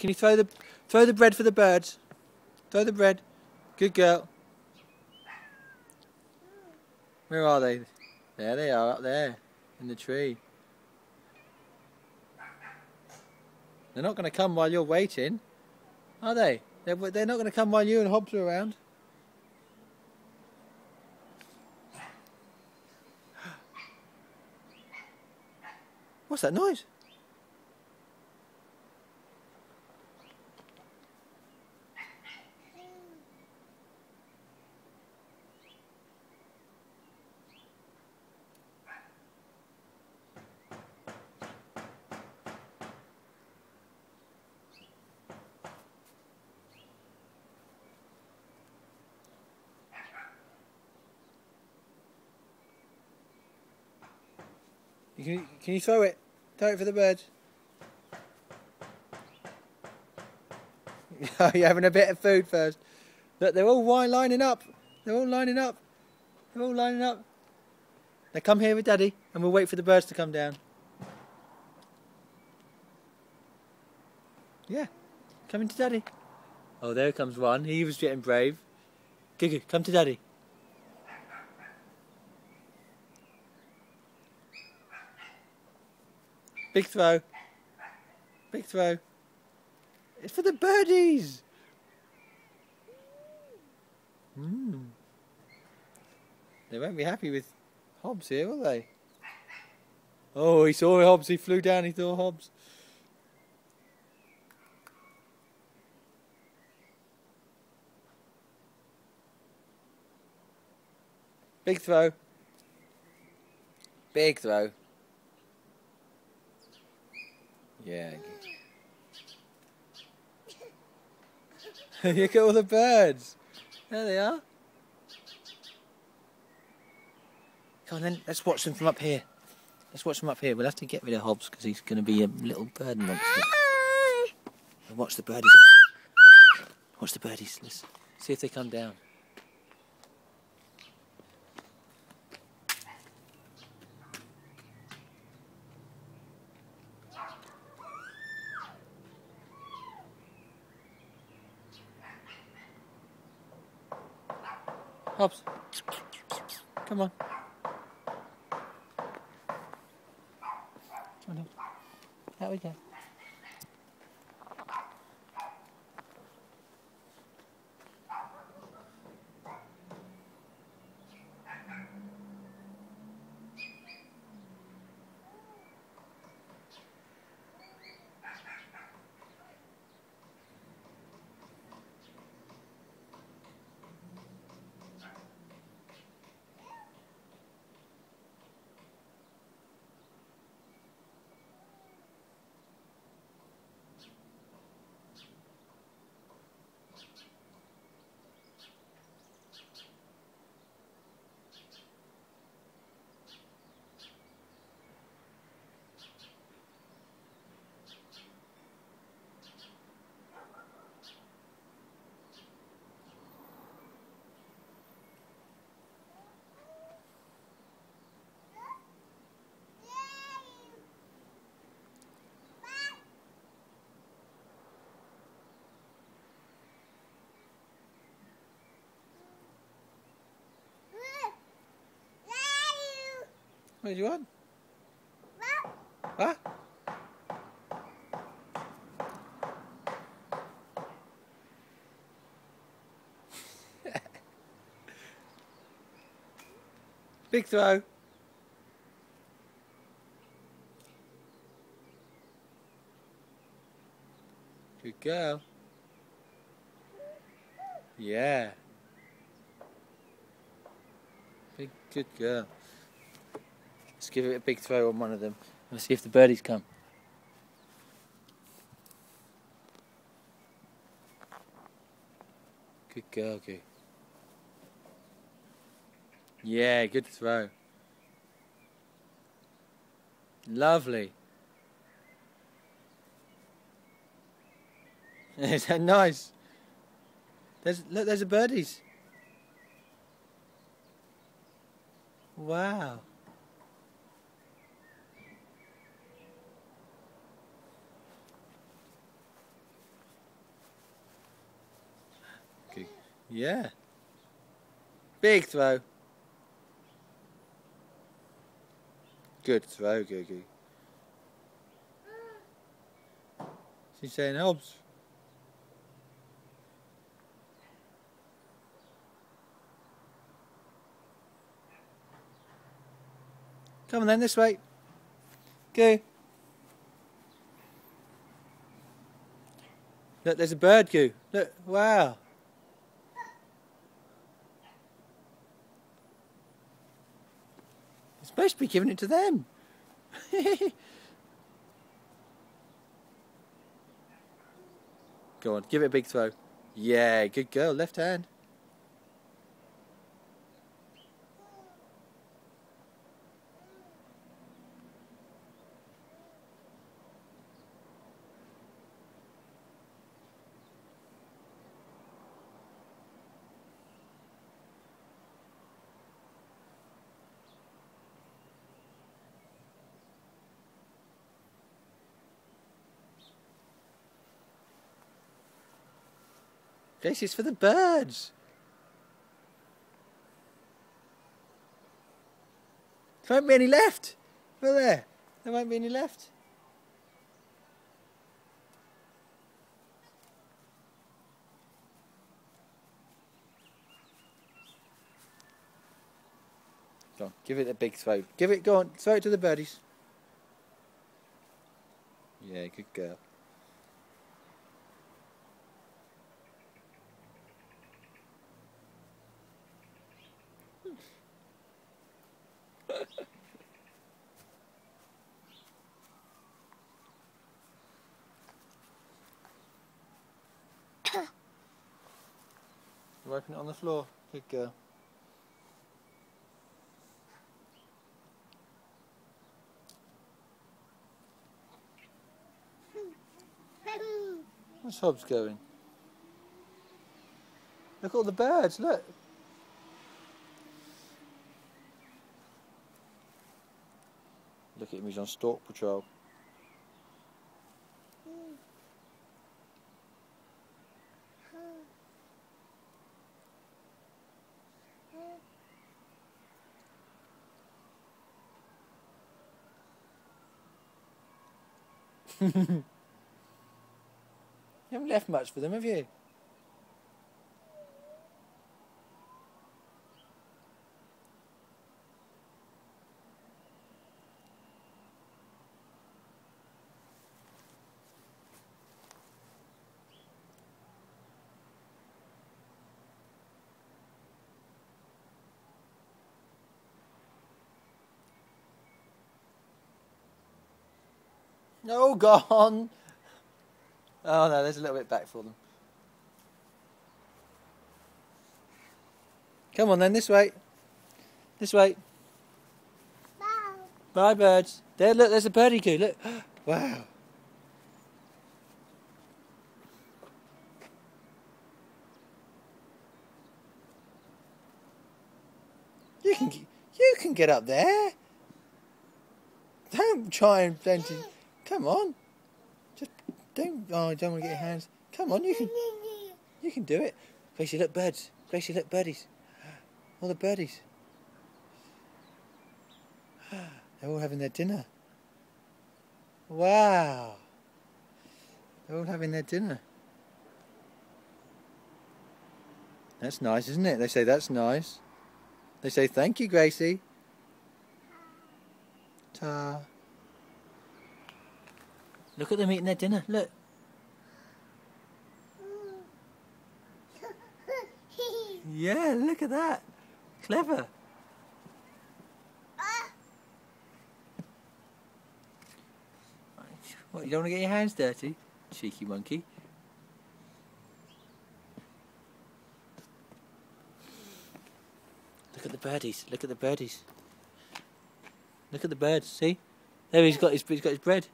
Can you throw the bread for the birds? Throw the bread. Good girl. Where are they? There they are, up there in the tree. They're not going to come while you're waiting, are they? They're not going to come while you and Hobbs are around. What's that noise? Can you throw it? Throw it for the birds. You're having a bit of food first. Look, they're all lining up. They're all lining up. They're all lining up. Now come here with Daddy and we'll wait for the birds to come down. Yeah, come into Daddy. Oh, there comes one. He was getting brave. Gugu, come to Daddy. Big throw. Big throw. It's for the birdies. They won't be happy with Hobbs here, will they? Oh, he saw Hobbs. He flew down. He saw Hobbs. Big throw. Big throw. Yeah. Look at all the birds. There they are. Come on then, let's watch them from up here. Let's watch them up here. We'll have to get rid of Hobbs because he's going to be a little bird monster. And watch the birdies. Watch the birdies. Let's see if they come down. Hobbs, come on. Come on, out we go. What do you want? What? Big throw. Good girl. Yeah. Good girl. Let's give it a big throw on one of them. Let's see if the birdies come. Good girl, Goo. Yeah, good throw. Lovely. Is that nice? Look, there's the birdies. Wow. Yeah. Big throw. Good throw, Googie. She's saying Hobbs. Come on then, this way. Go. Look, there's a bird, Goo. Look, wow. You're supposed to be giving it to them. Go on, give it a big throw. Yeah, good girl, left hand. This is for the birds. There won't be any left. Look there. There won't be any left. Go on, give it a big throw. Give it, go on, throw it to the birdies. Yeah, good girl. Wiping it on the floor. Good girl. Where's Hobbs going? Look at all the birds, look. Look at him, he's on stalk patrol. You haven't left much for them, have you? Oh, gone! Oh no, there's a little bit back for them. Come on then, this way. This way. Bye. Bye, birds. There, look, there's a birdie coo, look. Wow. You can get up there. Don't try and blend in. Come on. Just don't. Oh, I don't want to get your hands. Come on, you can do it. Gracie, look, birds. Gracie, look, birdies. All the birdies. They're all having their dinner. Wow. They're all having their dinner. That's nice, isn't it? They say that's nice. They say thank you, Gracie. Ta. Look at them eating their dinner. Look. Yeah, look at that. Clever. What, you don't want to get your hands dirty? Cheeky monkey. Look at the birdies. Look at the birdies. Look at the birds. See? There he's got his bread.